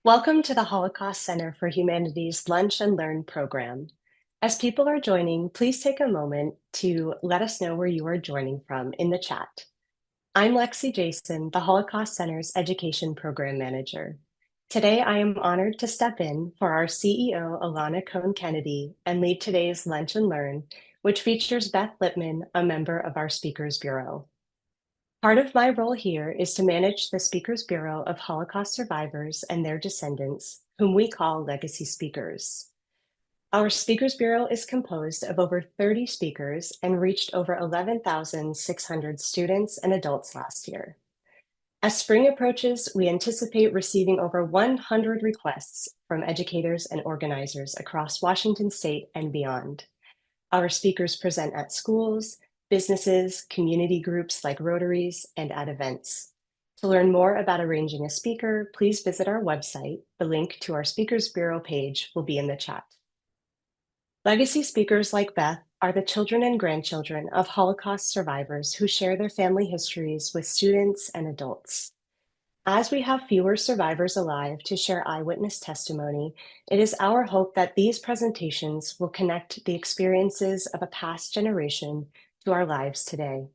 Welcome to the Holocaust Center for Humanity's Lunch and Learn program. As people are joining, please take a moment to let us know where you are joining from in the chat. I'm Lexi Jason, the Holocaust Center's Education Program Manager. Today, I am honored to step in for our CEO, Alana Cohn-Kennedy, and lead today's Lunch and Learn, which features Beth Lipman, a member of our Speakers Bureau. Part of my role here is to manage the Speakers Bureau of Holocaust survivors and their descendants, whom we call legacy speakers. Our Speakers Bureau is composed of over 30 speakers and reached over 11,600 students and adults last year. As spring approaches, we anticipate receiving over 100 requests from educators and organizers across Washington state and beyond. Our speakers present at schools, businesses, community groups like Rotaries, and at events. To learn more about arranging a speaker, please visit our website. The link to our Speakers Bureau page will be in the chat. Legacy speakers like Beth are the children and grandchildren of Holocaust survivors who share their family histories with students and adults. As we have fewer survivors alive to share eyewitness testimony, it is our hope that these presentations will connect the experiences of a past generation to our lives today.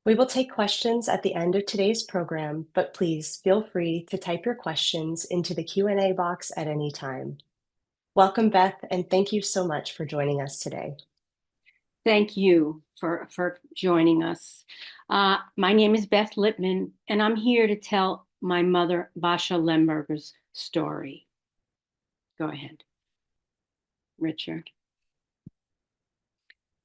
We will take questions at the end of today's program, but please feel free to type your questions into the Q&A box at any time. Welcome, Beth, and thank you so much for joining us today. Thank you for joining us. My name is Beth Lipman, and I'm here to tell my mother, Basia Lemberger's story. Go ahead, Richard.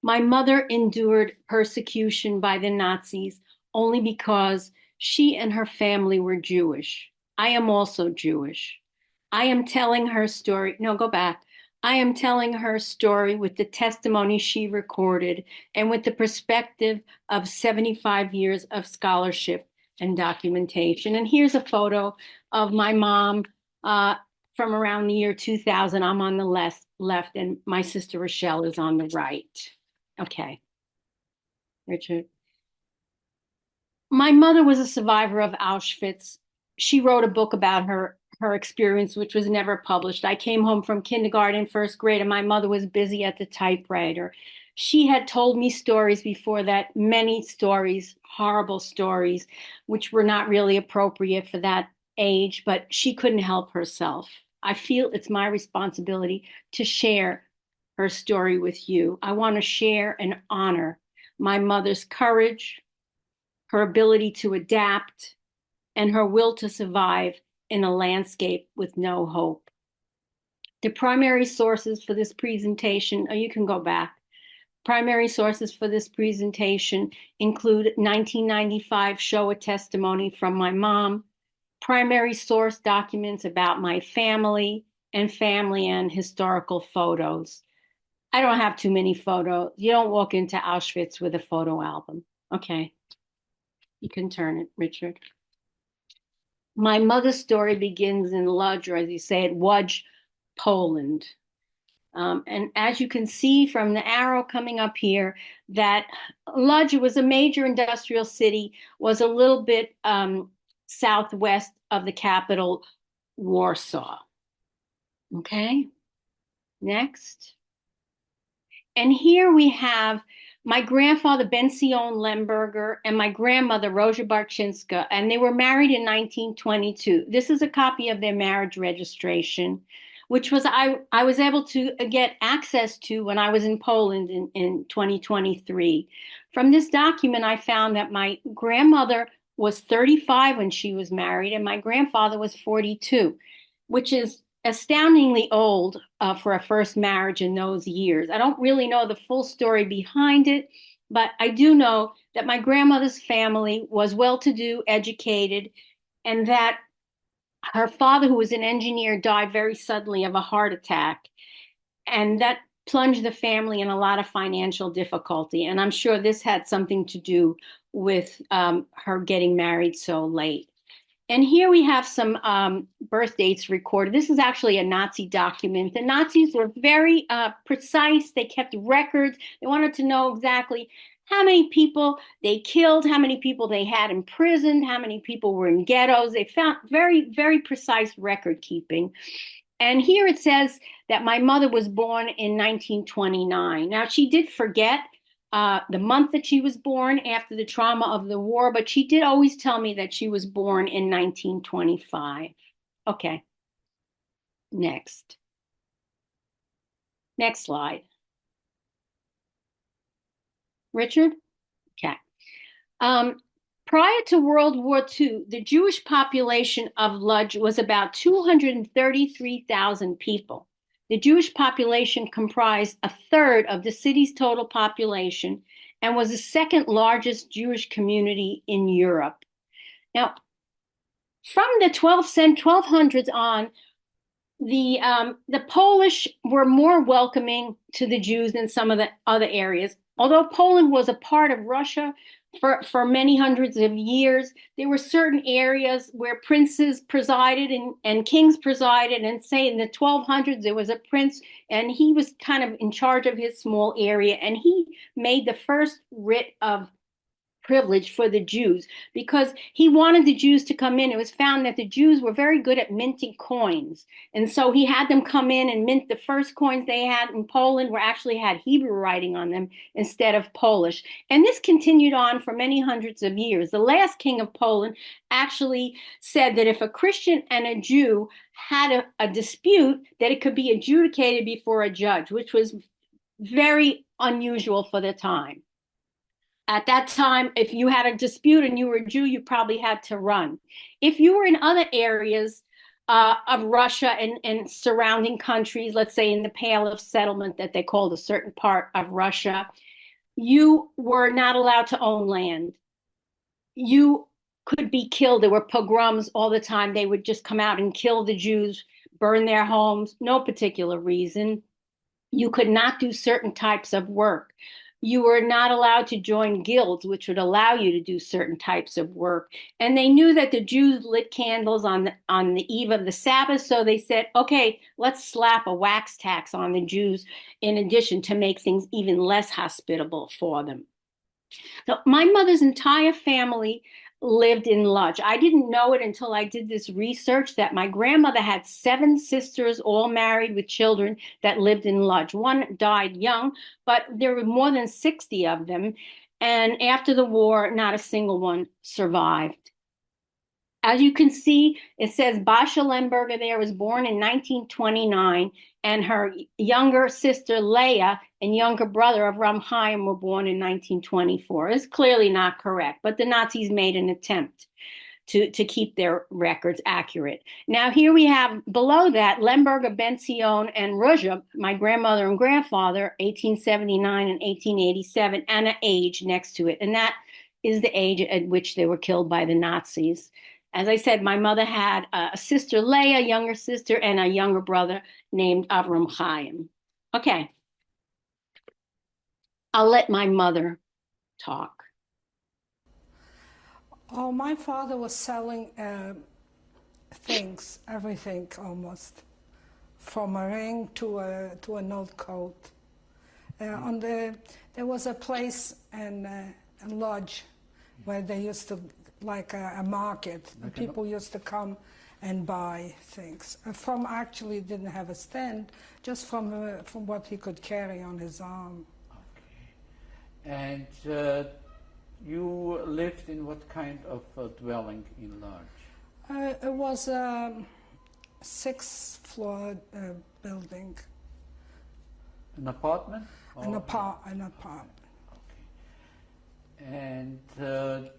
My mother endured persecution by the Nazis only because she and her family were Jewish. I am also Jewish. I am telling her story. No, go back. I am telling her story with the testimony she recorded and with the perspective of 75 years of scholarship and documentation. And here's a photo of my mom from around the year 2000. I'm on the left, and my sister Rochelle is on the right. Okay, Richard. My mother was a survivor of Auschwitz. She wrote a book about her experience, which was never published. I came home from kindergarten, first grade, and my mother was busy at the typewriter. She had told me stories before that, many stories, horrible stories, which were not really appropriate for that age, but she couldn't help herself. I feel it's my responsibility to share her story with you. I want to share and honor my mother's courage, her ability to adapt, and her will to survive in a landscape with no hope. The primary sources for this presentation, you can go back. Primary sources for this presentation include 1995 Shoah testimony from my mom, primary source documents about my family and historical photos. I don't have too many photos. You don't walk into Auschwitz with a photo album. Okay, you can turn it, Richard. My mother's story begins in Lodz, or as you say it, Łódź, Poland. And as you can see from the arrow coming up here, that Lodz was a major industrial city, was a little bit southwest of the capital, Warsaw. Okay, next. And here we have my grandfather, Basia Lemberger, and my grandmother, Rosa Barczynska, and they were married in 1922. This is a copy of their marriage registration, which was I was able to get access to when I was in Poland in 2023. From this document, I found that my grandmother was 35 when she was married, and my grandfather was 42, which is astoundingly old for a first marriage in those years. I don't really know the full story behind it, but I do know that my grandmother's family was well-to-do, educated, and that her father, who was an engineer, died very suddenly of a heart attack. And that plunged the family in a lot of financial difficulty. And I'm sure this had something to do with her getting married so late. And here we have some birth dates recorded. This is actually a Nazi document. The Nazis were very precise. They kept records. They wanted to know exactly how many people they killed, how many people they had imprisoned, how many people were in ghettos. They found very, very precise record keeping. And here it says that my mother was born in 1929. Now, she did forget the month that she was born after the trauma of the war, but she did always tell me that she was born in 1925. Okay, next. Next slide. Richard? Okay. Prior to World War II, the Jewish population of Lodz was about 233,000 people. The Jewish population comprised a third of the city's total population and was the second largest Jewish community in Europe. Now, from the 1200s on, the Polish were more welcoming to the Jews than some of the other areas. Although Poland was a part of Russia for many hundreds of years, there were certain areas where princes presided and kings presided. And say in the 1200s, there was a prince and he was kind of in charge of his small area. And he made the first writ of privilege for the Jews because he wanted the Jews to come in. It was found that the Jews were very good at minting coins. And so he had them come in and mint the first coins they had in Poland were actually had Hebrew writing on them instead of Polish. And this continued on for many hundreds of years. The last king of Poland actually said that if a Christian and a Jew had a dispute, that it could be adjudicated before a judge, which was very unusual for the time. At that time, if you had a dispute and you were a Jew, you probably had to run. If you were in other areas of Russia and surrounding countries, let's say in the Pale of Settlement that they called a certain part of Russia, you were not allowed to own land. You could be killed. There were pogroms all the time. They would just come out and kill the Jews, burn their homes, no particular reason. You could not do certain types of work. You were not allowed to join guilds, which would allow you to do certain types of work. And they knew that the Jews lit candles on the eve of the Sabbath. So they said, okay, let's slap a wax tax on the Jews in addition to make things even less hospitable for them. So my mother's entire family lived in Lodz. I didn't know it until I did this research that my grandmother had 7 sisters, all married with children that lived in Lodz. One died young, but there were more than 60 of them. And after the war, not a single one survived. As you can see, it says Basia Lemberger there was born in 1929, and her younger sister Laya and younger brother of Chaim were born in 1924. It's clearly not correct, but the Nazis made an attempt to keep their records accurate. Now here we have below that Lemberger, Benzion, and Ruzha, my grandmother and grandfather, 1879 and 1887, and an age next to it. And that is the age at which they were killed by the Nazis. As I said, my mother had a sister, Laya, a younger sister, and a younger brother named Avram Chaim. Okay. I'll let my mother talk. Oh, my father was selling things, everything almost, from a ring to an old coat. There was a place in Lodz where they used to, like a market, and people used to come and buy things. From actually didn't have a stand, just from what he could carry on his arm. Okay. And you lived in what kind of dwelling in Lodz? It was a 6th-floor building. An apartment? An apartment. Okay. And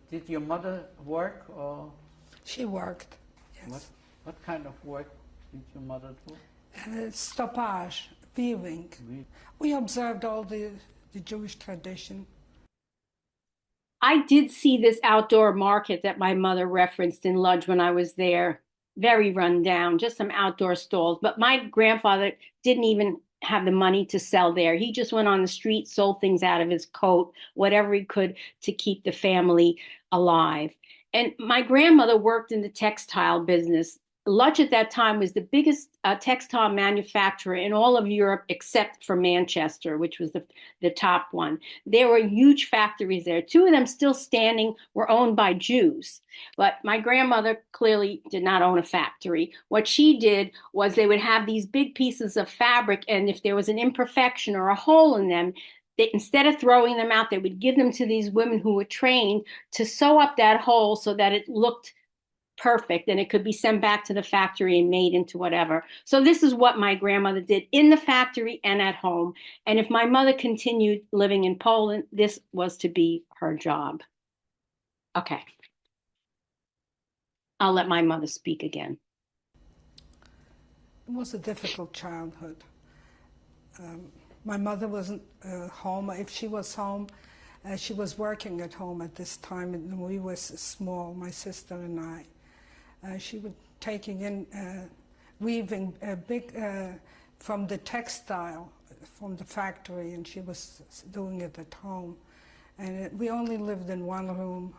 did your mother work or? She worked, yes. What kind of work did your mother do? Stoppage, weaving. We observed all the Jewish tradition. I did see this outdoor market that my mother referenced in Lodz when I was there. Very run down, just some outdoor stalls. But my grandfather didn't even have the money to sell there. He just went on the street, sold things out of his coat, whatever he could to keep the family alive. And my grandmother worked in the textile business. Lodz at that time was the biggest textile manufacturer in all of Europe except for Manchester, which was the top one. There were huge factories there. Two of them still standing were owned by Jews. But my grandmother clearly did not own a factory. What she did was they would have these big pieces of fabric, and if there was an imperfection or a hole in them, instead of throwing them out, they would give them to these women who were trained to sew up that hole so that it looked perfect and it could be sent back to the factory and made into whatever. So this is what my grandmother did in the factory and at home. And if my mother continued living in Poland, this was to be her job. Okay. I'll let my mother speak again. It was a difficult childhood. My mother wasn't home. If she was home, she was working at home at this time, and we were small, my sister and I. She was taking in, weaving big, from the textile, from the factory, and she was doing it at home. And we only lived in one room,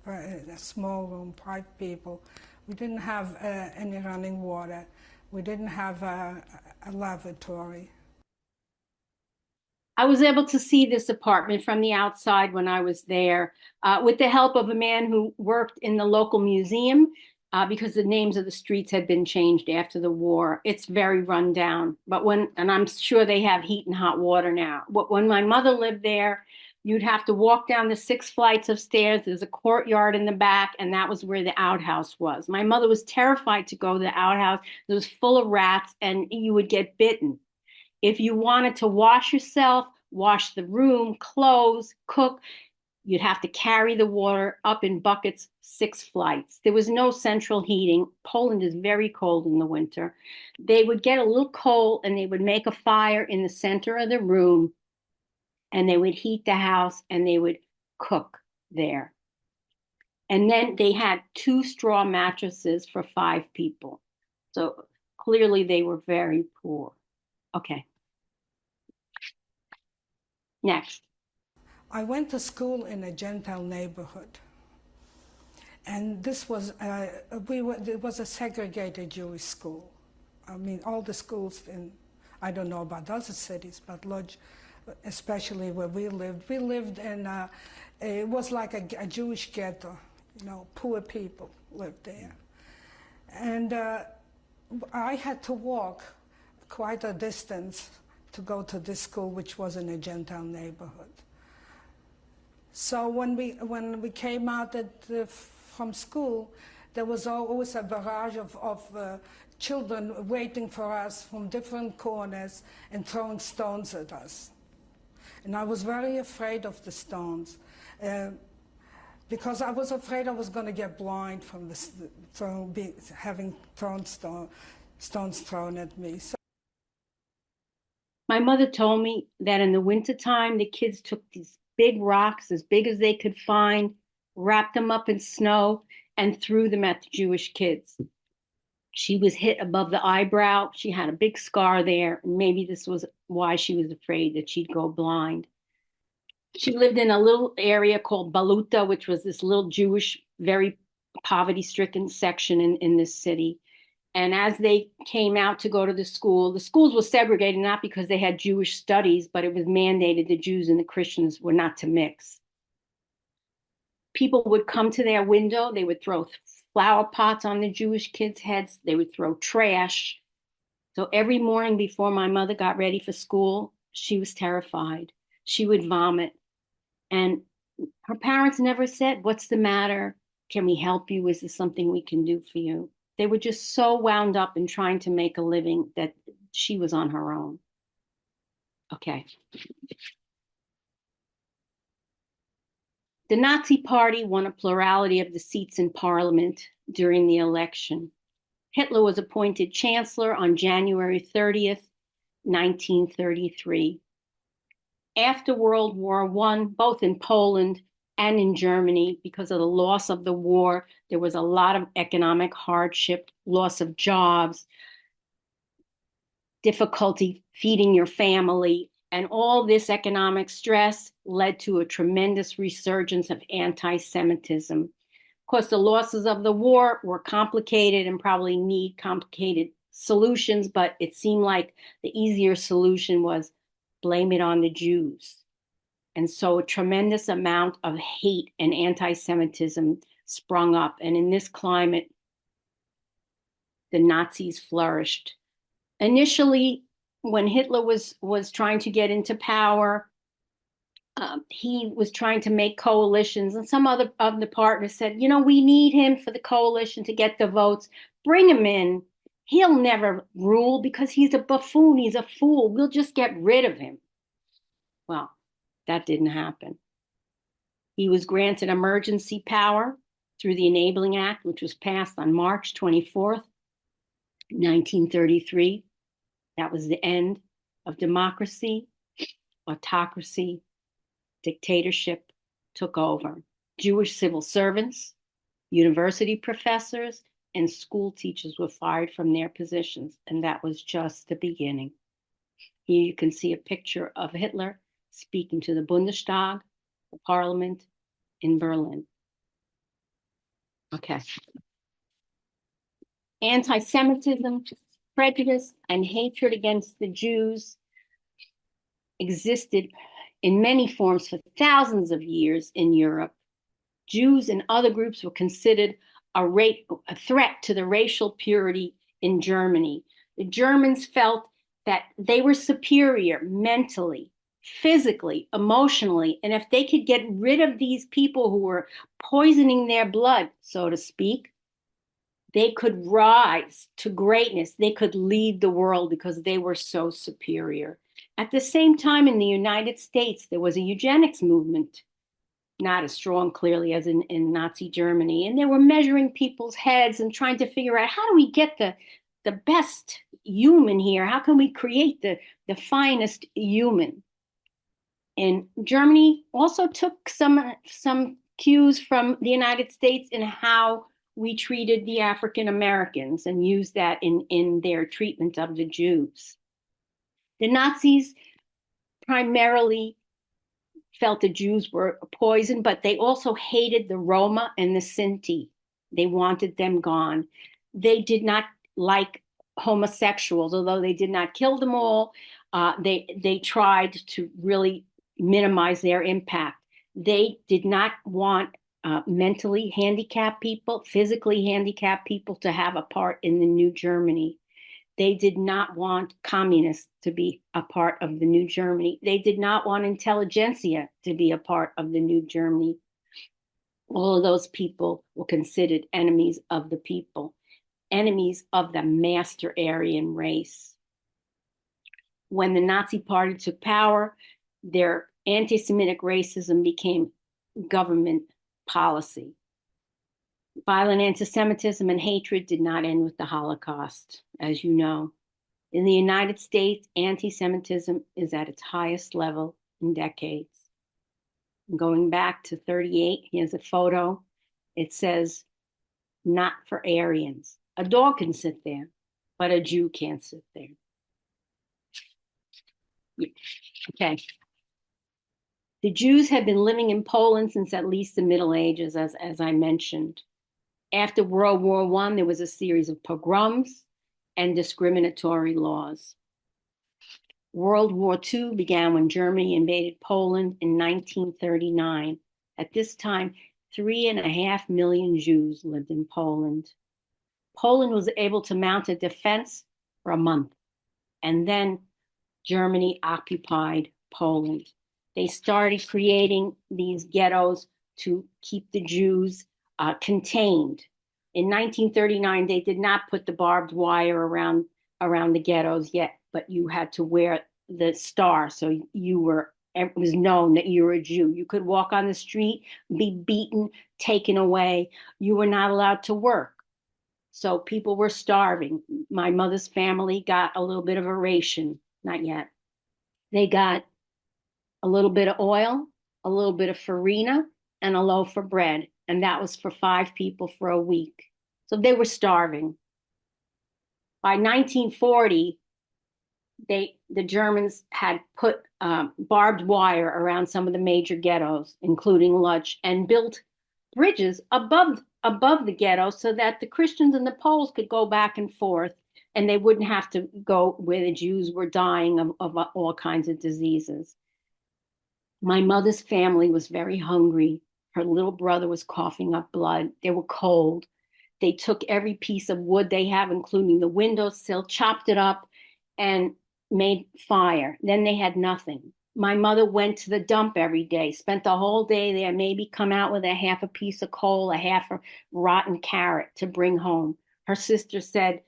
a small room, 5 people. We didn't have any running water. We didn't have a lavatory. I was able to see this apartment from the outside when I was there, with the help of a man who worked in the local museum, because the names of the streets had been changed after the war. It's very run down, and I'm sure they have heat and hot water now. But when my mother lived there, you'd have to walk down the 6 flights of stairs. There's a courtyard in the back, and that was where the outhouse was. My mother was terrified to go to the outhouse. It was full of rats, and you would get bitten. If you wanted to wash yourself, wash the room, clothes, cook, you'd have to carry the water up in buckets 6 flights. There was no central heating. Poland is very cold in the winter. They would get a little coal and they would make a fire in the center of the room, and they would heat the house and they would cook there. And then they had 2 straw mattresses for 5 people. So clearly they were very poor. Okay. Next. I went to school in a Gentile neighborhood, and this was it was a segregated Jewish school. I mean, all the schools I don't know about other cities, but Lodz, especially where we lived in it was like a Jewish ghetto. You know, poor people lived there, and I had to walk quite a distance to go to this school, which was in a Gentile neighborhood. So when we came out from school, there was always a barrage of children waiting for us from different corners and throwing stones at us. And I was very afraid of the stones, because I was afraid I was going to get blind from having stones thrown at me. So my mother told me that in the wintertime, the kids took these big rocks, as big as they could find, wrapped them up in snow, and threw them at the Jewish kids. She was hit above the eyebrow. She had a big scar there. And maybe this was why she was afraid that she'd go blind. She lived in a little area called Baluta, which was this little Jewish, very poverty-stricken section in this city. And as they came out to go to the schools were segregated, not because they had Jewish studies, but it was mandated the Jews and the Christians were not to mix. People would come to their window. They would throw flower pots on the Jewish kids' heads. They would throw trash. So every morning before my mother got ready for school, she was terrified. She would vomit. And her parents never said, "What's the matter? Can we help you? Is this something we can do for you?" They were just so wound up in trying to make a living that she was on her own. Okay. The Nazi Party won a plurality of the seats in parliament during the election. Hitler was appointed chancellor on January 30th, 1933. After World War I, both in Poland and in Germany, because of the loss of the war, there was a lot of economic hardship, loss of jobs, difficulty feeding your family, and all this economic stress led to a tremendous resurgence of anti-Semitism course, the losses of the war were complicated and probably need complicated solutions, but it seemed like the easier solution was blame it on the Jews. And so a tremendous amount of hate and anti-Semitism sprung up. And in this climate, the Nazis flourished. Initially, when Hitler was trying to get into power, he was trying to make coalitions, and some other of the partners said, we need him for the coalition to get the votes. Bring him in. He'll never rule because he's a buffoon. He's a fool. We'll just get rid of him. Well, that didn't happen. He was granted emergency power through the Enabling Act, which was passed on March 24th, 1933. That was the end of democracy. Autocracy, dictatorship took over. Jewish civil servants, university professors, and school teachers were fired from their positions, and that was just the beginning. Here you can see a picture of Hitler speaking to the Bundestag, the parliament in Berlin. Okay. Anti-Semitism, prejudice, and hatred against the Jews existed in many forms for thousands of years in Europe. Jews and other groups were considered a threat to the racial purity in Germany. The Germans felt that they were superior mentally, physically, emotionally, and if they could get rid of these people who were poisoning their blood, so to speak, they could rise to greatness. They could lead the world because they were so superior. At the same time, in the United States, there was a eugenics movement, not as strong, clearly, as in Nazi Germany. And they were measuring people's heads and trying to figure out, how do we get the best human here? How can we create the finest human? And Germany also took some cues from the United States in how we treated the African Americans and used that in their treatment of the Jews. The Nazis primarily felt the Jews were poison, but they also hated the Roma and the Sinti. They wanted them gone. They did not like homosexuals, although they did not kill them all. They tried to really minimize their impact. They did not want mentally handicapped people, physically handicapped people to have a part in the new Germany. They did not want communists to be a part of the new Germany. They did not want intelligentsia to be a part of the new Germany. All of those people were considered enemies of the people, enemies of the master Aryan race. When the Nazi Party took power, their anti-Semitic racism became government policy. Violent anti-Semitism and hatred did not end with the Holocaust, as you know. In the United States, anti-Semitism is at its highest level in decades. Going back to 1938, here's a photo. It says, "Not for Aryans." A dog can sit there, but a Jew can't sit there. Yeah. Okay. The Jews had been living in Poland since at least the Middle Ages, as I mentioned. After World War I, there was a series of pogroms and discriminatory laws. World War II began when Germany invaded Poland in 1939. At this time, 3.5 million Jews lived in Poland. Poland was able to mount a defense for a month, and then Germany occupied Poland. They started creating these ghettos to keep the Jews contained. In 1939, they did not put the barbed wire around the ghettos yet, but you had to wear the star, so it was known that you were a Jew. You could walk on the street, be beaten, taken away. You were not allowed to work. So people were starving. My mother's family got a little bit of a ration, not yet. They got a little bit of oil, a little bit of farina, and a loaf of bread. And that was for 5 people for a week. So they were starving. By 1940, the Germans had put barbed wire around some of the major ghettos, including Lodz, and built bridges above above the ghetto so that the Christians and the Poles could go back and forth, and they wouldn't have to go where the Jews were dying of all kinds of diseases. My mother's family was very hungry. Her little brother was coughing up blood. They were cold. They took every piece of wood they have, including the windowsill, chopped it up, and made fire. Then they had nothing. My mother went to the dump every day, spent the whole day there, maybe come out with a half a piece of coal, a half a rotten carrot to bring home. Her sister said,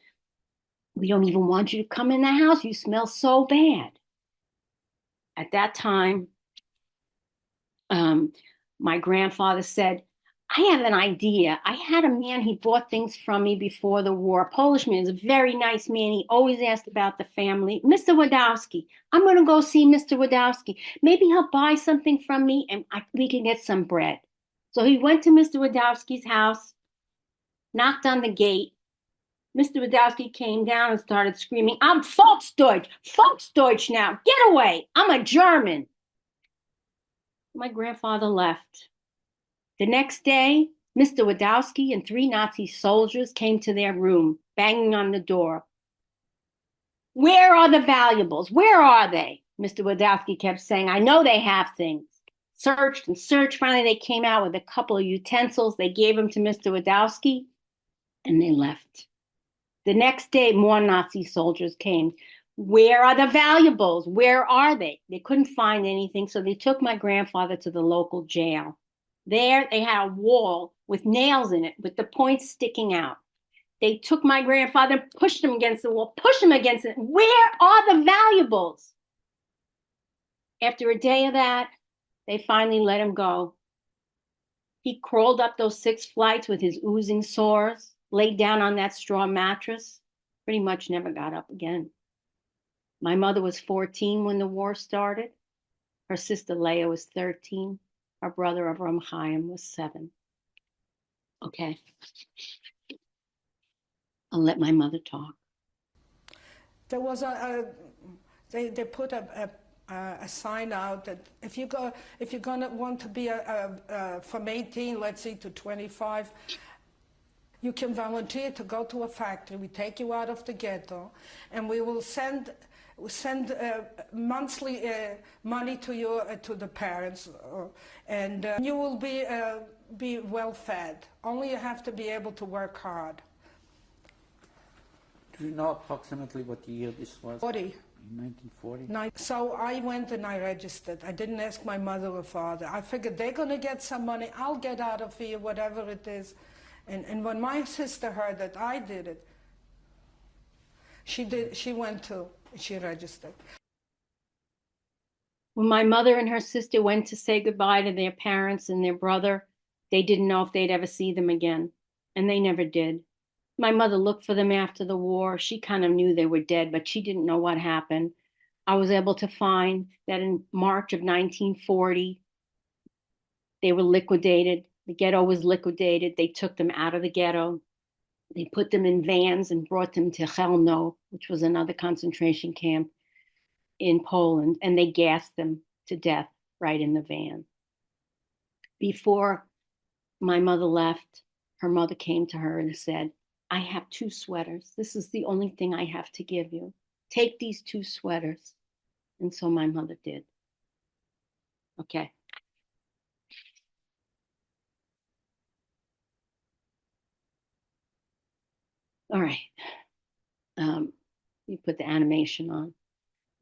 "We don't even want you to come in the house. You smell so bad." At that time, my grandfather said, "I have an idea. I had a man, he bought things from me before the war. A Polish man, is a very nice man. He always asked about the family. Mr. Wadowski. I'm going to go see Mr. Wadowski. Maybe he'll buy something from me and we can get some bread." So he went to Mr. Wadowski's house, knocked on the gate. Mr. Wadowski came down and started screaming, "I'm Volksdeutsch, Volksdeutsch now. Get away. I'm a German." My grandfather left. The next day, Mr. Wadowski and 3 Nazi soldiers came to their room, banging on the door. "Where are the valuables? Where are they?" Mr. Wadowski kept saying, "I know they have things." Searched and searched. Finally, they came out with a couple of utensils. They gave them to Mr. Wadowski, and they left. The next day, more Nazi soldiers came. "Where are the valuables? Where are they?" They couldn't find anything, so they took my grandfather to the local jail. There, they had a wall with nails in it, with the points sticking out. They took my grandfather and pushed him against the wall, pushed him against it. "Where are the valuables?" After a day of that, they finally let him go. He crawled up those 6 flights with his oozing sores, laid down on that straw mattress, pretty much never got up again. My mother was 14 when the war started. Her sister Laya was 13. Her brother Avram Chaim was 7. Okay. I'll let my mother talk. There was they put a sign out that if you're gonna want to be from 18, let's say, to 25, you can volunteer to go to a factory. We take you out of the ghetto, and we will send monthly money to you to the parents, and you will be well fed. Only you have to be able to work hard. Do you know approximately what year this was? 40. In 1940? So I went and I registered. I didn't ask my mother or father. I figured they're going to get some money. I'll get out of here, whatever it is. And when my sister heard that I did it, she went too. She registered. When my mother and her sister went to say goodbye to their parents and their brother, they didn't know if they'd ever see them again, and they never did. My mother looked for them after the war. She kind of knew they were dead, but she didn't know what happened. I was able to find that in March of 1940, they were liquidated. The ghetto was liquidated. They took them out of the ghetto. They put them in vans and brought them to Chelmno, which was another concentration camp in Poland, and they gassed them to death right in the van. Before my mother left, her mother came to her and said, "I have 2 sweaters. This is the only thing I have to give you. Take these 2 sweaters." And so my mother did. Okay. All right. You put the animation on.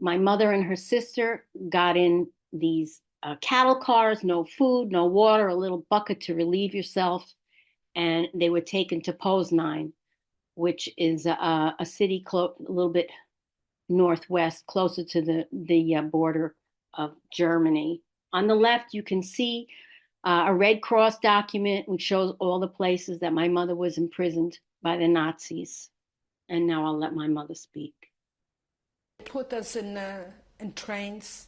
My mother and her sister got in these cattle cars, no food, no water, a little bucket to relieve yourself. And they were taken to Poznan, which is a city a little bit northwest, closer to the border of Germany. On the left, you can see a Red Cross document which shows all the places that my mother was imprisoned by the Nazis. And now I'll let my mother speak. They put us in trains,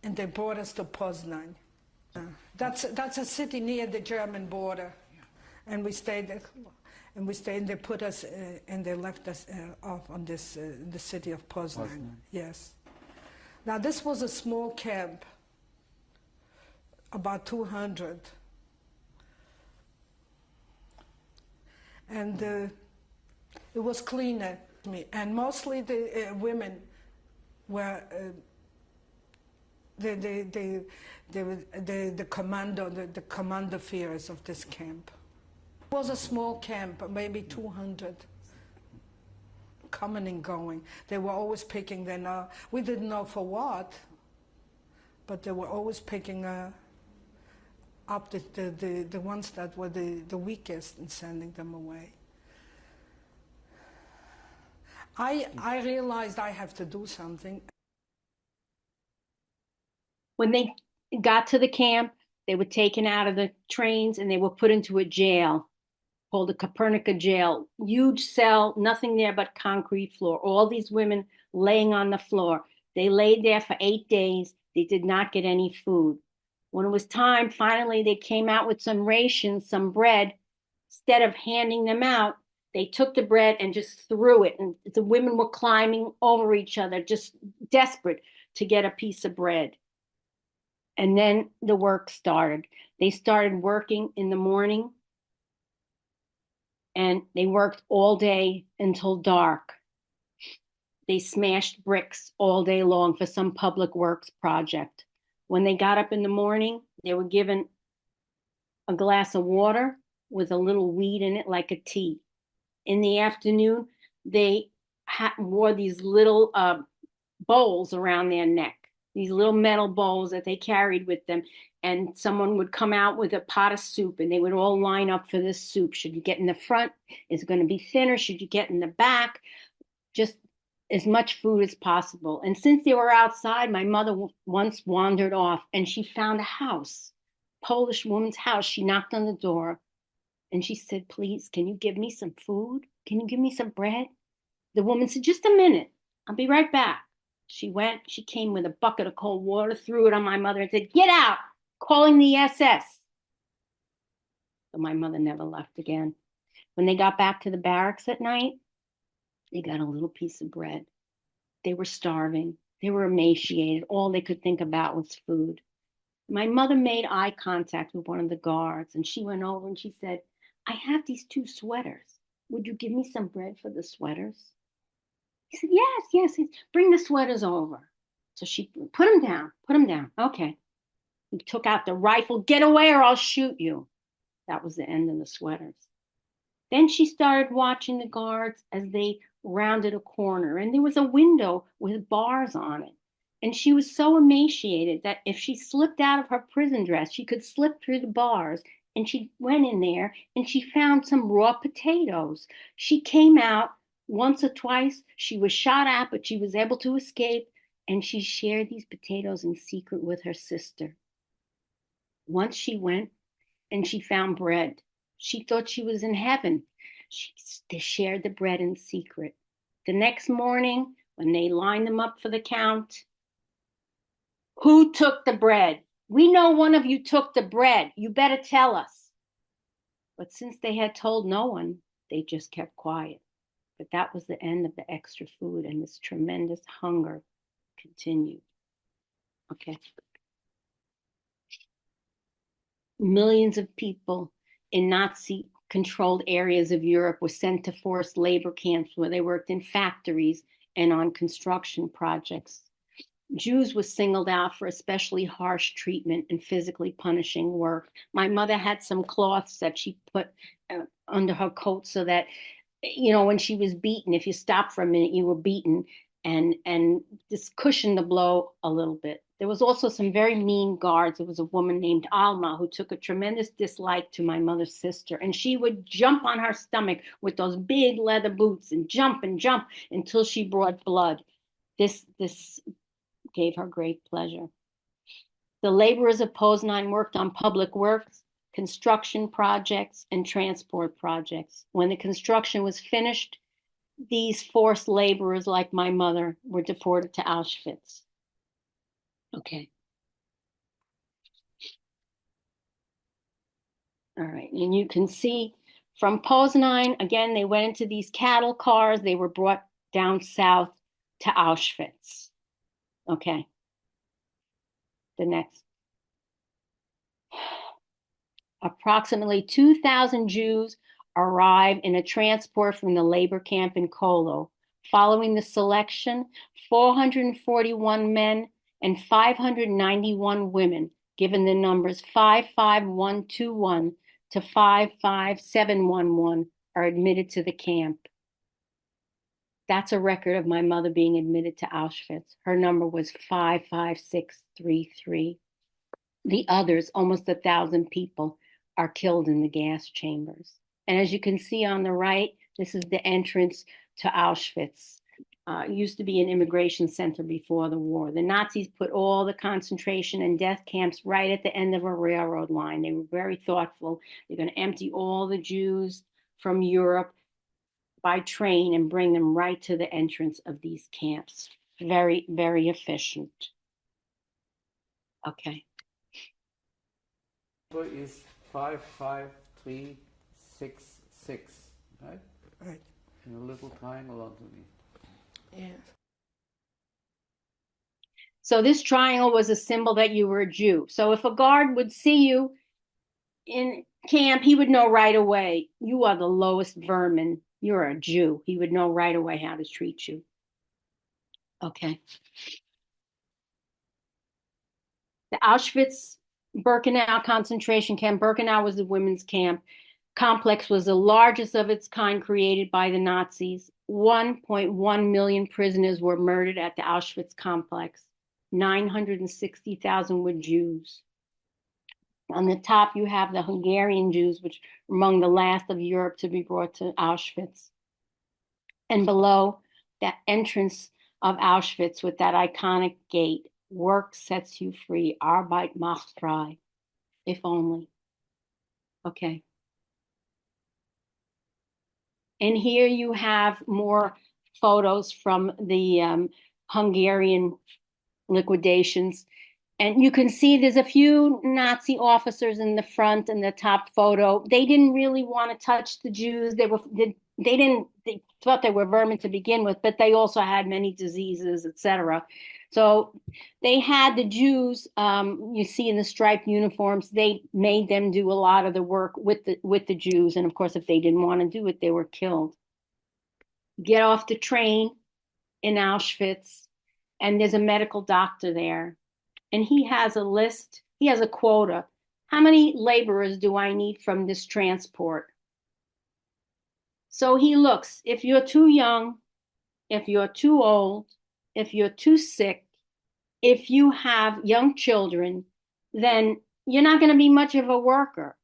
and they brought us to Poznan. That's a city near the German border, and we stayed there. And we stayed. They put us, and they left us off on this the city of Poznan. Yes. Now this was a small camp, about 200. and it was clean at me. And mostly the women were the commander fears of this camp. It was a small camp, maybe 200, coming and going. They were always picking their, we didn't know for what, but they were always picking up the ones that were the weakest and sending them away. I realized I have to do something. When they got to the camp, they were taken out of the trains and they were put into a jail called the Capernica jail. Huge cell, nothing there but concrete floor. All these women laying on the floor. They laid there for 8 days. They did not get any food. When it was time, finally, they came out with some rations, some bread. Instead of handing them out, they took the bread and just threw it. And the women were climbing over each other, just desperate to get a piece of bread. And then the work started. They started working in the morning, and they worked all day until dark. They smashed bricks all day long for some public works project. When they got up in the morning, they were given a glass of water with a little weed in it, like a tea. In the afternoon, they wore these little bowls around their neck, these little metal bowls that they carried with them. And someone would come out with a pot of soup, and they would all line up for this soup. Should you get in the front? Is it going to be thinner? Should you get in the back? Just as much food as possible. And since they were outside, my mother once wandered off, and she found a house, Polish woman's house. She knocked on the door, and she said, "Please, can you give me some food? Can you give me some bread?" The woman said, "Just a minute. I'll be right back." She went. She came with a bucket of cold water, threw it on my mother, and said, "Get out, calling the SS." But my mother never left again. When they got back to the barracks at night, they got a little piece of bread. They were starving. They were emaciated. All they could think about was food. My mother made eye contact with one of the guards, and she went over and she said, "I have these 2 sweaters. Would you give me some bread for the sweaters?" He said, "Yes, yes, bring the sweaters over." So she put them down, put them down. Okay. He took out the rifle. "Get away or I'll shoot you." That was the end of the sweaters. Then she started watching the guards as they rounded a corner, and there was a window with bars on it. And she was so emaciated that if she slipped out of her prison dress, she could slip through the bars. And she went in there and she found some raw potatoes. She came out once or twice. She was shot at, but she was able to escape. And she shared these potatoes in secret with her sister. Once she went and she found bread. She thought she was in heaven. They shared the bread in secret. The next morning, when they lined them up for the count, "Who took the bread? We know one of you took the bread. You better tell us." But since they had told no one, they just kept quiet. But that was the end of the extra food, and this tremendous hunger continued. Okay. Millions of people in Nazi-controlled areas of Europe were sent to forced labor camps where they worked in factories and on construction projects. Jews were singled out for especially harsh treatment and physically punishing work. My mother had some cloths that she put under her coat so that, when she was beaten, if you stopped for a minute, you were beaten, and this cushioned the blow a little bit. There was also some very mean guards. There was a woman named Alma who took a tremendous dislike to my mother's sister, and she would jump on her stomach with those big leather boots and jump until she brought blood. This gave her great pleasure. The laborers of Poznan worked on public works, construction projects, and transport projects. When the construction was finished, these forced laborers, like my mother, were deported to Auschwitz. Okay. All right, and you can see from Poznan, again, they went into these cattle cars. They were brought down south to Auschwitz. Okay. The next. Approximately 2,000 Jews arrive in a transport from the labor camp in Kolo. Following the selection, 441 men and 591 women, given the numbers 55121 to 55711, are admitted to the camp. That's a record of my mother being admitted to Auschwitz. Her number was 55633. The others, almost 1,000 people, are killed in the gas chambers. And as you can see on the right, this is the entrance to Auschwitz. It used to be an immigration center before the war. The Nazis put all the concentration and death camps right at the end of a railroad line. They were very thoughtful. They're going to empty all the Jews from Europe by train and bring them right to the entrance of these camps. Very, very efficient. Okay. Is 55366, right? Right. And a little triangle underneath. Yeah. So this triangle was a symbol that you were a Jew. So if a guard would see you in camp, he would know right away, you are the lowest vermin. You're a Jew. He would know right away how to treat you. Okay. The Auschwitz-Birkenau concentration camp. Birkenau was the women's camp. Complex was the largest of its kind created by the Nazis. 1.1 million prisoners were murdered at the Auschwitz complex. 960,000 were Jews. On the top, you have the Hungarian Jews, which were among the last of Europe to be brought to Auschwitz. And below, that entrance of Auschwitz with that iconic gate, work sets you free, Arbeit macht frei, if only. Okay. And here you have more photos from the Hungarian liquidations. And you can see there's a few Nazi officers in the front in the top photo. They didn't really want to touch the Jews. They thought they were vermin to begin with, but they also had many diseases, etc. So they had the Jews, you see in the striped uniforms, they made them do a lot of the work with the Jews. And of course, if they didn't want to do it, they were killed. Get off the train in Auschwitz, and there's a medical doctor there. And he has a list, he has a quota. How many laborers do I need from this transport? So he looks, if you're too young, if you're too old, if you're too sick, if you have young children, then you're not going to be much of a worker.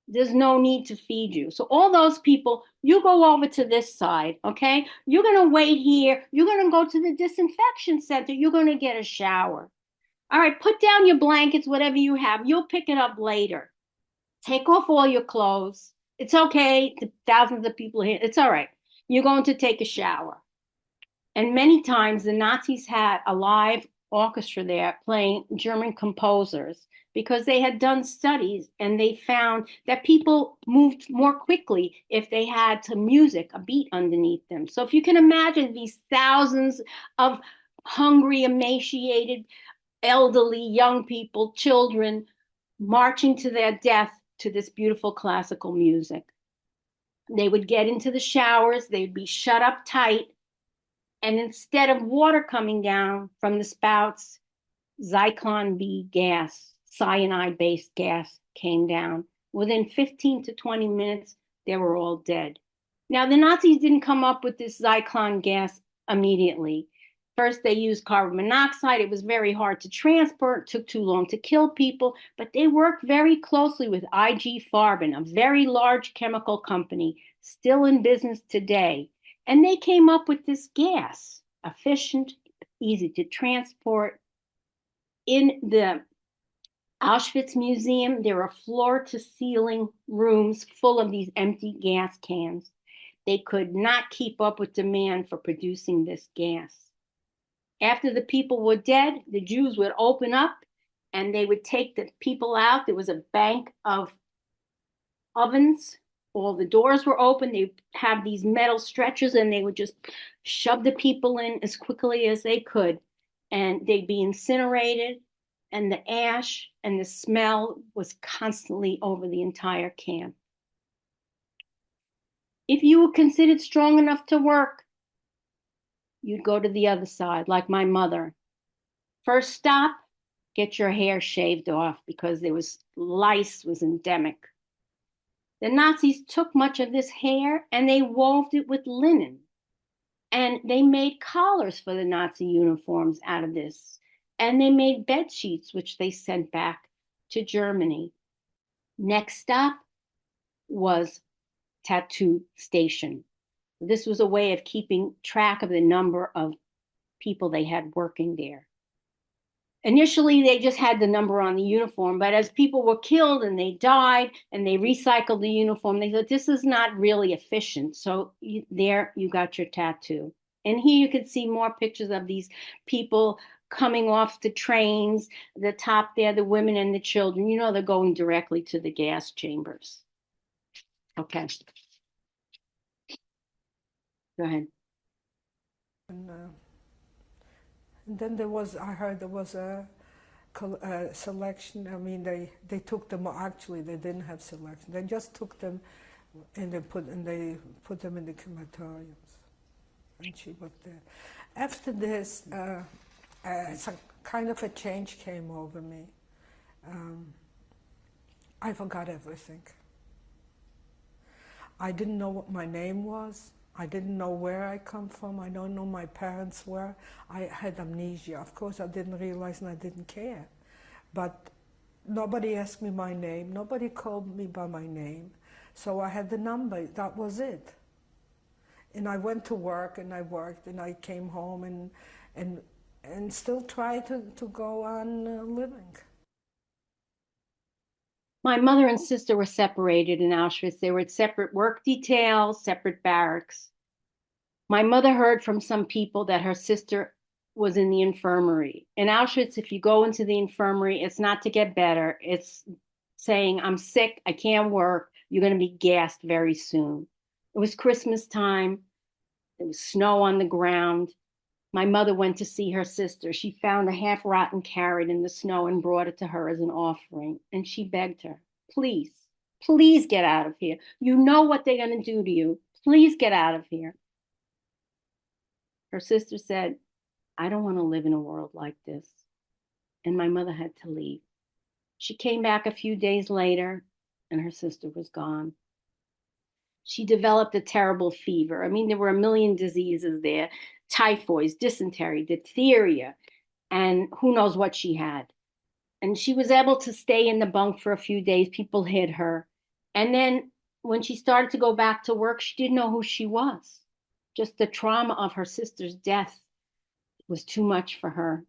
There's no need to feed you. So all those people, you go over to this side, okay? You're going to wait here. You're going to go to the disinfection center. You're going to get a shower. All right, put down your blankets, whatever you have. You'll pick it up later. Take off all your clothes. It's okay. The thousands of people here. It's all right. You're going to take a shower. And many times the Nazis had a live orchestra there playing German composers because they had done studies and they found that people moved more quickly if they had some music, a beat underneath them. So if you can imagine these thousands of hungry, emaciated, elderly, young people, children, marching to their death to this beautiful classical music. They would get into the showers, they'd be shut up tight, and instead of water coming down from the spouts, Zyklon B gas, cyanide-based gas, came down. Within 15 to 20 minutes, they were all dead. Now, the Nazis didn't come up with this Zyklon gas immediately. First, they used carbon monoxide. It was very hard to transport, took too long to kill people, but they worked very closely with IG Farben, a very large chemical company, still in business today. And they came up with this gas, efficient, easy to transport. In the Auschwitz Museum, there are floor-to-ceiling rooms full of these empty gas cans. They could not keep up with demand for producing this gas. After the people were dead, the Jews would open up and they would take the people out. There was a bank of ovens. All the doors were open. They have these metal stretchers and they would just shove the people in as quickly as they could. And they'd be incinerated. And the ash and the smell was constantly over the entire camp. If you were considered strong enough to work, you'd go to the other side, like my mother. First stop, get your hair shaved off because lice was endemic. The Nazis took much of this hair and they wove it with linen. And they made collars for the Nazi uniforms out of this. And they made bed sheets, which they sent back to Germany. Next stop was tattoo station. This was a way of keeping track of the number of people they had working there. Initially, they just had the number on the uniform, but as people were killed and they died and they recycled the uniform, they thought this is not really efficient. So there you got your tattoo. And here you can see more pictures of these people coming off the trains, the top there, the women and the children. You know, they're going directly to the gas chambers. Okay. Go ahead. And then I heard there was a selection. I mean, they took them. Actually, they didn't have selection. They just took them, and they put them in the crematoriums. And she was there. After this, some kind of a change came over me. I forgot everything. I didn't know what my name was. I didn't know where I come from. I don't know my parents were. I had amnesia. Of course, I didn't realize and I didn't care. But nobody asked me my name. Nobody called me by my name. So I had the number. That was it. And I went to work and I worked and I came home and still tried to go on living. My mother and sister were separated in Auschwitz. They were at separate work details, separate barracks. My mother heard from some people that her sister was in the infirmary. In Auschwitz, if you go into the infirmary, it's not to get better. It's saying, I'm sick, I can't work, you're going to be gassed very soon. It was Christmas time. There was snow on the ground. My mother went to see her sister. She found a half-rotten carrot in the snow and brought it to her as an offering. And she begged her, please, please get out of here. You know what they're going to do to you. Please get out of here. Her sister said, I don't want to live in a world like this. And my mother had to leave. She came back a few days later, and her sister was gone. She developed a terrible fever. I mean, there were a million diseases there. Typhoid, dysentery, diphtheria, and who knows what she had. And she was able to stay in the bunk for a few days. People hid her. And then when she started to go back to work, she didn't know who she was. Just the trauma of her sister's death was too much for her.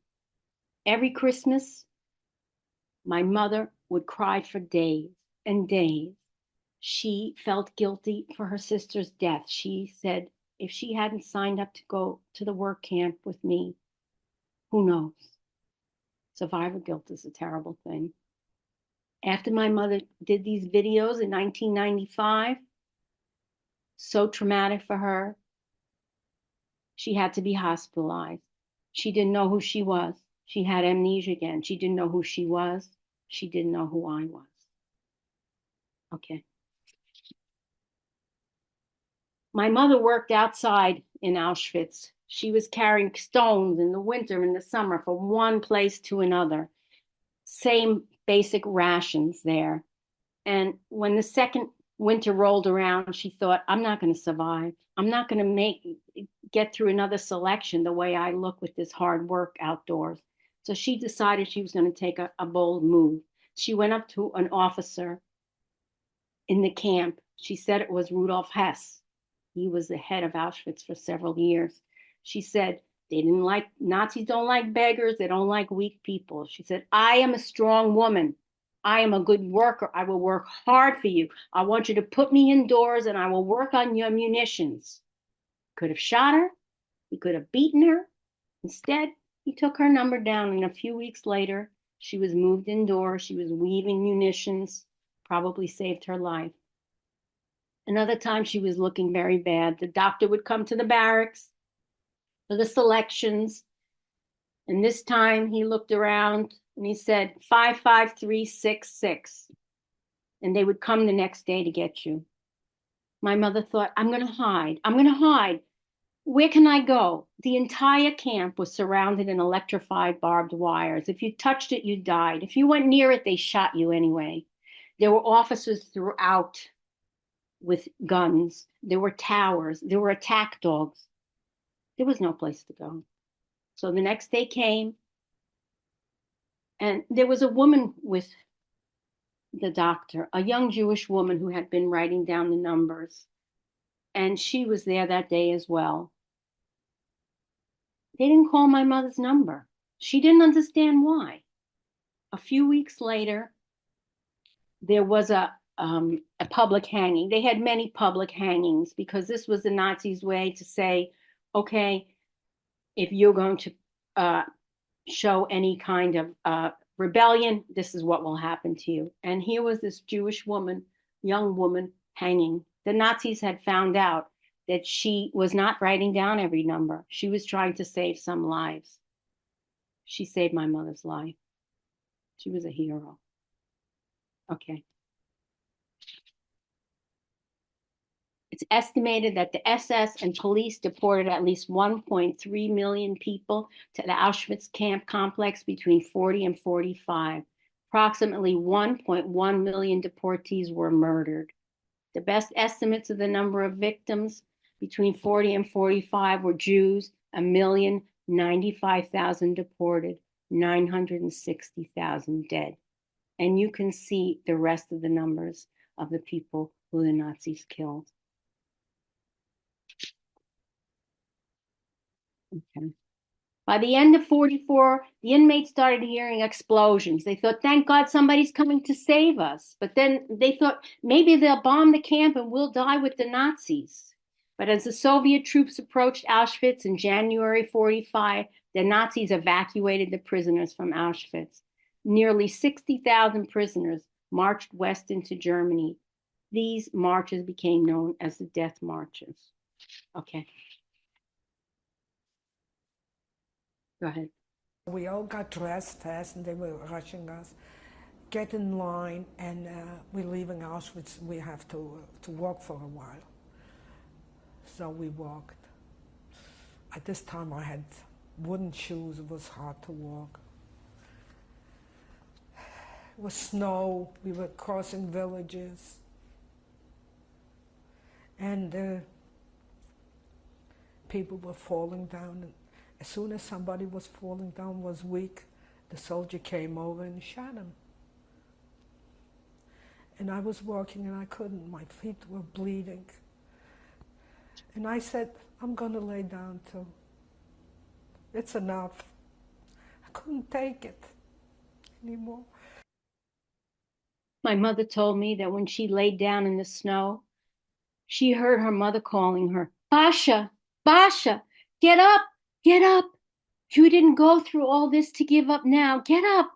Every Christmas, my mother would cry for days and days. She felt guilty for her sister's death. She said, if she hadn't signed up to go to the work camp with me, who knows? Survivor guilt is a terrible thing. After my mother did these videos in 1995, so traumatic for her, she had to be hospitalized. She didn't know who she was. She had amnesia again. She didn't know who she was. She didn't know who I was. Okay. My mother worked outside in Auschwitz. She was carrying stones in the winter and the summer from one place to another. Same basic rations there. And when the second winter rolled around, she thought, I'm not going to survive. I'm not going to get through another selection the way I look with this hard work outdoors. So she decided she was going to take a bold move. She went up to an officer in the camp. She said it was Rudolf Hess. He was the head of Auschwitz for several years. She said, Nazis don't like beggars. They don't like weak people. She said, I am a strong woman. I am a good worker. I will work hard for you. I want you to put me indoors and I will work on your munitions. Could have shot her. He could have beaten her. Instead, he took her number down, and a few weeks later, she was moved indoors. She was weaving munitions, probably saved her life. Another time she was looking very bad. The doctor would come to the barracks for the selections. And this time he looked around and he said, 55366. And they would come the next day to get you. My mother thought, I'm going to hide. I'm going to hide. Where can I go? The entire camp was surrounded in electrified barbed wires. If you touched it, you died. If you went near it, they shot you anyway. There were officers throughout with guns. There were towers. There were attack dogs. There was no place to go. So the next day came, and there was a woman with the doctor, a young Jewish woman who had been writing down the numbers. And she was there that day as well. They didn't call my mother's number. She didn't understand why. A few weeks later, there was a public hanging. They had many public hangings because this was the Nazis' way to say, okay, if you're going to show any kind of rebellion, this is what will happen to you. And here was this Jewish woman, young woman, hanging. The Nazis had found out that she was not writing down every number. She was trying to save some lives. She saved my mother's life. She was a hero. Okay. It's estimated that the SS and police deported at least 1.3 million people to the Auschwitz camp complex between 40 and 45. Approximately 1.1 million deportees were murdered. The best estimates of the number of victims between 40 and 45 were Jews, 1,095,000 deported, 960,000 dead. And you can see the rest of the numbers of the people who the Nazis killed. Okay. By the end of 44, the inmates started hearing explosions. They thought, thank God somebody's coming to save us. But then they thought, maybe they'll bomb the camp and we'll die with the Nazis. But as the Soviet troops approached Auschwitz in January 45, the Nazis evacuated the prisoners from Auschwitz. Nearly 60,000 prisoners marched west into Germany. These marches became known as the death marches. Okay. Go ahead. We all got dressed fast and they were rushing us. Get in line and we're leaving Auschwitz. We have to walk for a while. So we walked. At this time I had wooden shoes. It was hard to walk. It was snow. We were crossing villages. And people were falling down. As soon as somebody was falling down, was weak, the soldier came over and shot him. And I was walking and I couldn't, my feet were bleeding. And I said, I'm gonna lay down too. It's enough. I couldn't take it anymore. My mother told me that when she laid down in the snow, she heard her mother calling her, Basha, Basha, get up. Get up. You didn't go through all this to give up now. Get up.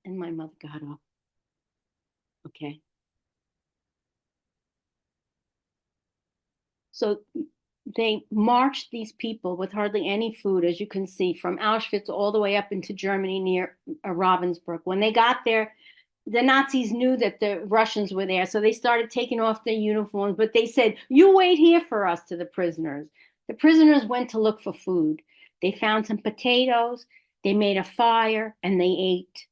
And my mother got up. Okay. So they marched these people with hardly any food, as you can see, from Auschwitz all the way up into Germany near Ravensbrück. When they got there, the Nazis knew that the Russians were there, so they started taking off their uniforms, but they said, you wait here for us, to the prisoners. The prisoners went to look for food. They found some potatoes, they made a fire, and they ate.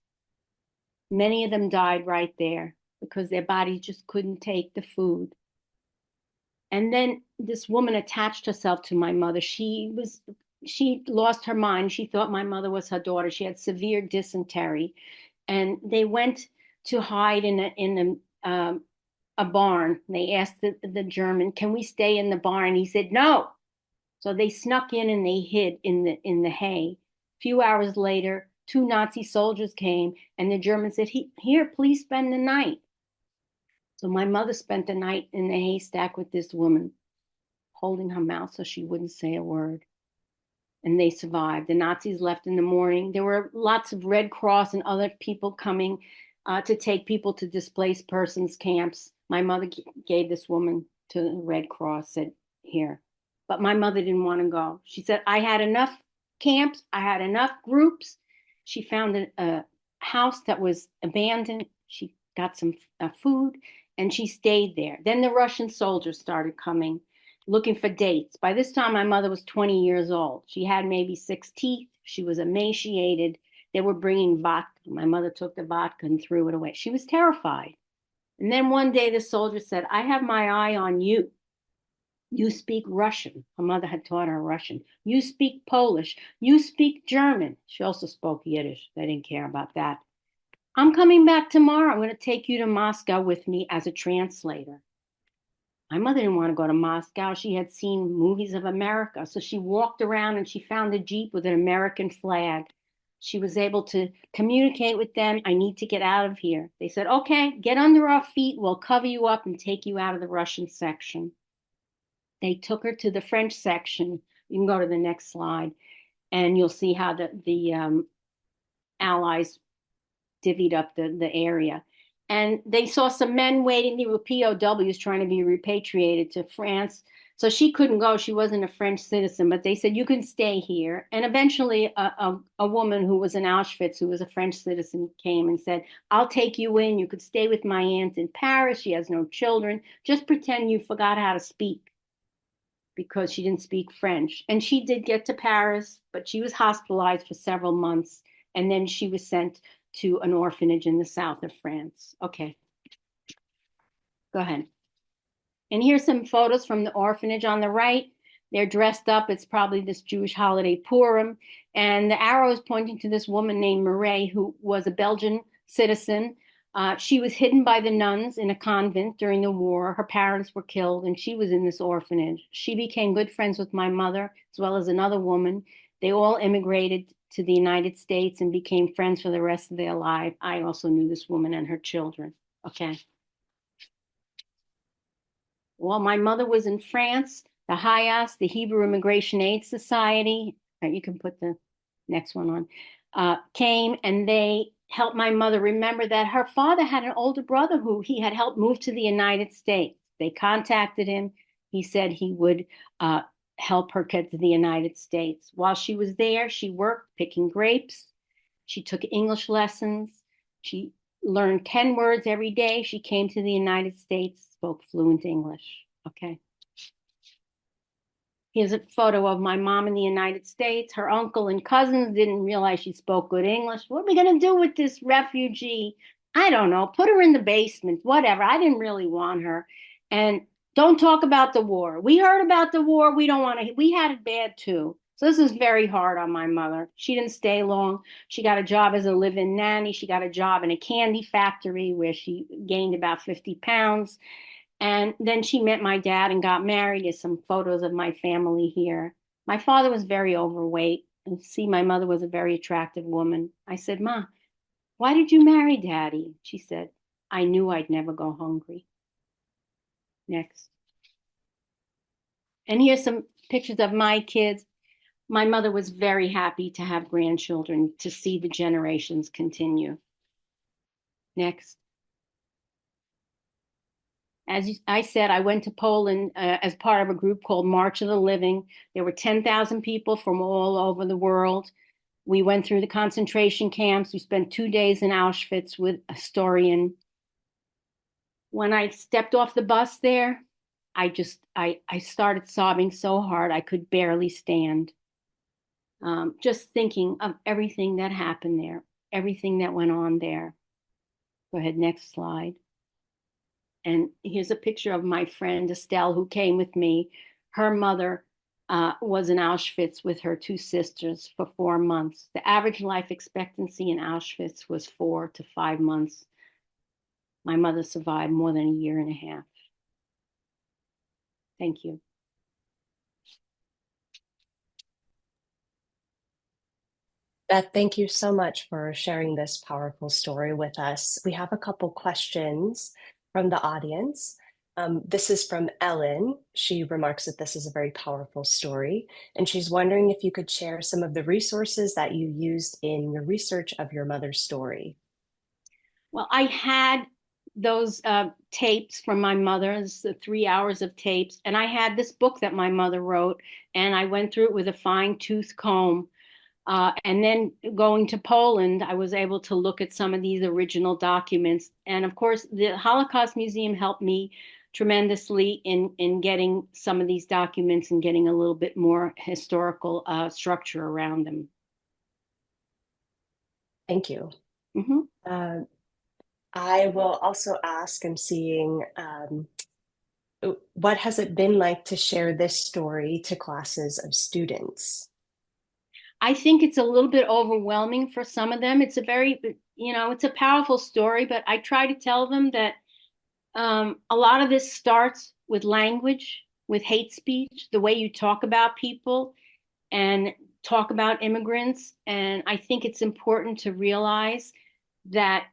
Many of them died right there because their bodies just couldn't take the food. And then this woman attached herself to my mother. She lost her mind. She thought my mother was her daughter. She had severe dysentery. And they went to hide in a barn. They asked the German, can we stay in the barn? He said, no. So they snuck in and they hid in the hay. A few hours later, 2 Nazi soldiers came and the German said, here, please spend the night. So my mother spent the night in the haystack with this woman, holding her mouth so she wouldn't say a word. And they survived. The Nazis left in the morning. There were lots of Red Cross and other people coming to take people to displaced persons camps. My mother gave this woman to the Red Cross, said, here. But my mother didn't want to go. She said, I had enough camps. I had enough groups. She found a house that was abandoned. She got some food and she stayed there. Then the Russian soldiers started coming, looking for dates. By this time, my mother was 20 years old. She had maybe 6 teeth. She was emaciated. They were bringing vodka. My mother took the vodka and threw it away. She was terrified. And then one day the soldier said, I have my eye on you. You speak Russian. Her mother had taught her Russian. You speak Polish. You speak German. She also spoke Yiddish. They didn't care about that. I'm coming back tomorrow. I'm going to take you to Moscow with me as a translator. My mother didn't want to go to Moscow. She had seen movies of America. So she walked around and she found a Jeep with an American flag. She was able to communicate with them. I need to get out of here. They said, okay, get under our feet. We'll cover you up and take you out of the Russian section. They took her to the French section. You can go to the next slide, and you'll see how the Allies divvied up the area. And they saw some men waiting. They were POWs trying to be repatriated to France. So she couldn't go. She wasn't a French citizen, but they said, you can stay here. And eventually a woman who was in Auschwitz, who was a French citizen, came and said, I'll take you in. You could stay with my aunt in Paris. She has no children. Just pretend you forgot how to speak, because she didn't speak French. And she did get to Paris, but she was hospitalized for several months. And then she was sent to an orphanage in the south of France. Okay, go ahead. And here's some photos from the orphanage on the right. They're dressed up. It's probably this Jewish holiday, Purim. And the arrow is pointing to this woman named Mireille, who was a Belgian citizen. She was hidden by the nuns in a convent during the war. Her parents were killed, and she was in this orphanage. She became good friends with my mother, as well as another woman. They all immigrated to the United States and became friends for the rest of their life. I also knew this woman and her children. Okay. While my mother was in France, the HIAS, the Hebrew Immigration Aid Society, you can put the next one on, came, and they helped my mother remember that her father had an older brother who he had helped move to the United States. They contacted him. He said he would help her get to the United States. While she was there, she worked picking grapes. She took English lessons. She learned 10 words every day. She came to the United States, spoke fluent English. Okay. Here's a photo of my mom in the United States. Her uncle and cousins didn't realize she spoke good English. What are we going to do with this refugee? I don't know. Put her in the basement, whatever. I didn't really want her. And don't talk about the war. We heard about the war. We don't want to. We had it bad too. So this is very hard on my mother. She didn't stay long. She got a job as a live-in nanny. She got a job in a candy factory where she gained about 50 pounds. And then she met my dad and got married. There's some photos of my family here. My father was very overweight. And see, my mother was a very attractive woman. I said, Ma, why did you marry Daddy? She said, I knew I'd never go hungry. Next. And here's some pictures of my kids. My mother was very happy to have grandchildren, to see the generations continue. Next. As I said, I went to Poland as part of a group called March of the Living. There were 10,000 people from all over the world. We went through the concentration camps. We spent 2 days in Auschwitz with a historian. When I stepped off the bus there, I started sobbing so hard I could barely stand. Just thinking of everything that happened there, everything that went on there. Go ahead, next slide. And here's a picture of my friend Estelle, who came with me. Her mother was in Auschwitz with her 2 sisters for 4 months. The average life expectancy in Auschwitz was 4 to 5 months. My mother survived more than a year and a half. Thank you. Beth, thank you so much for sharing this powerful story with us. We have a couple questions from the audience. This is from Ellen. She remarks that this is a very powerful story, and she's wondering if you could share some of the resources that you used in your research of your mother's story. Well, I had those tapes from my mother's, the 3 hours of tapes, and I had this book that my mother wrote, and I went through it with a fine-tooth comb. And then going to Poland, I was able to look at some of these original documents. And of course, the Holocaust Museum helped me tremendously in getting some of these documents and getting a little bit more historical structure around them. Thank you. Mm-hmm. I will also ask, I'm seeing, what has it been like to share this story to classes of students? I think it's a little bit overwhelming for some of them. It's a very, it's a powerful story, but I try to tell them that a lot of this starts with language, with hate speech, the way you talk about people and talk about immigrants. And I think it's important to realize that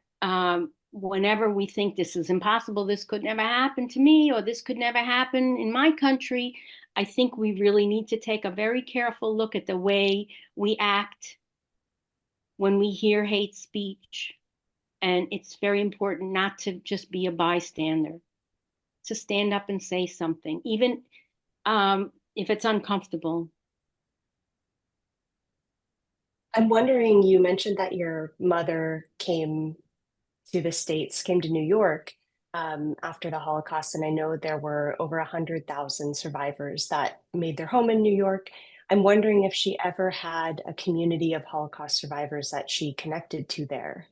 whenever we think this is impossible, this could never happen to me, or this could never happen in my country, I think we really need to take a very careful look at the way we act when we hear hate speech. And it's very important not to just be a bystander, to stand up and say something, even if it's uncomfortable. I'm wondering, you mentioned that your mother came to the States, came to New York after the Holocaust, and I know there were over 100,000 survivors that made their home in New York. I'm wondering if she ever had a community of Holocaust survivors that she connected to there.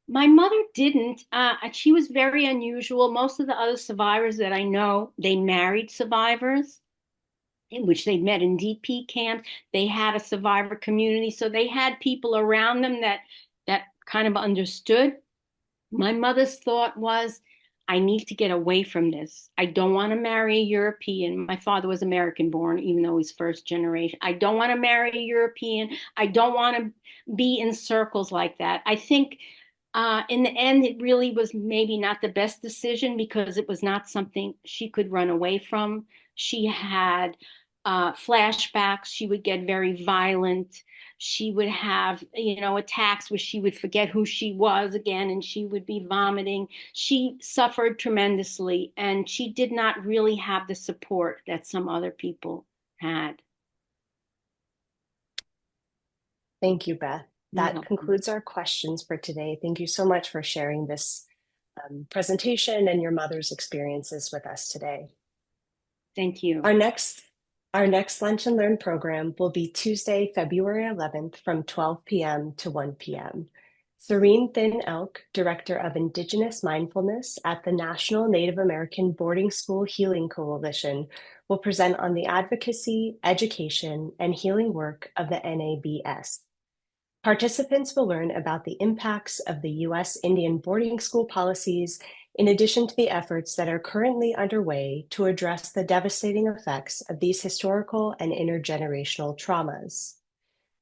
My mother didn't. She was very unusual. Most of the other survivors that I know, they married survivors, in which they met in DP camps. They had a survivor community, so they had people around them that kind of understood. My mother's thought was, I need to get away from this. I don't want to marry a European. My father was American born, even though he's first generation. I don't want to marry a European. I don't want to be in circles like that. I think in the end, it really was maybe not the best decision because it was not something she could run away from. She had flashbacks. She would get very violent. She would have, attacks where she would forget who she was again and she would be vomiting. She suffered tremendously and she did not really have the support that some other people had. Thank you, Beth. You're That welcome. concludes our questions for today. Thank you so much for sharing this presentation and your mother's experiences with us today. Thank you. Our next Lunch and Learn program will be Tuesday, February 11th from 12 p.m. to 1 p.m. Serene Thin Elk, Director of Indigenous Mindfulness at the National Native American Boarding School Healing Coalition, will present on the advocacy, education, and healing work of the NABS. Participants will learn about the impacts of the U.S. Indian boarding school policies, in addition to the efforts that are currently underway to address the devastating effects of these historical and intergenerational traumas.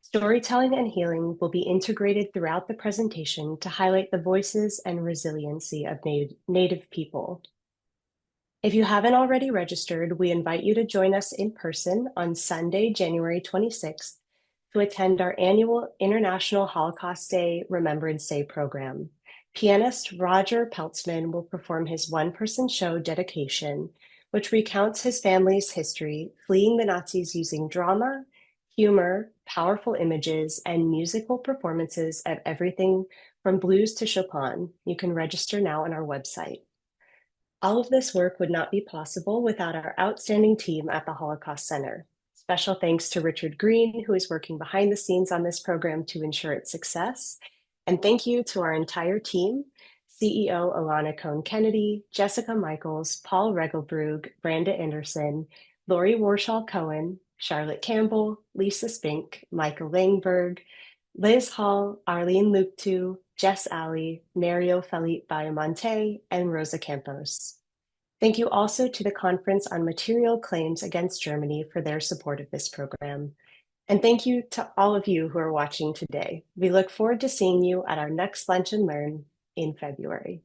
Storytelling and healing will be integrated throughout the presentation to highlight the voices and resiliency of Native people. If you haven't already registered, we invite you to join us in person on Sunday, January 26th, to attend our annual International Holocaust Day Remembrance Day program. Pianist Roger Peltzman will perform his one-person show Dedication, which recounts his family's history fleeing the Nazis using drama, humor, powerful images, and musical performances of everything from blues to Chopin. You can register now on our website. All of this work would not be possible without our outstanding team at the Holocaust Center. Special thanks to Richard Green, who is working behind the scenes on this program to ensure its success. And thank you to our entire team, CEO Alana Cohn-Kennedy, Jessica Michaels, Paul Regelbrug, Branda Anderson, Lori Warshall-Cohen, Charlotte Campbell, Lisa Spink, Michael Langberg, Liz Hall, Arlene Luptu, Jess Alley, Mario Felipe Bayamonte, and Rosa Campos. Thank you also to the Conference on Material Claims Against Germany for their support of this program. And thank you to all of you who are watching today. We look forward to seeing you at our next Lunch and Learn in February.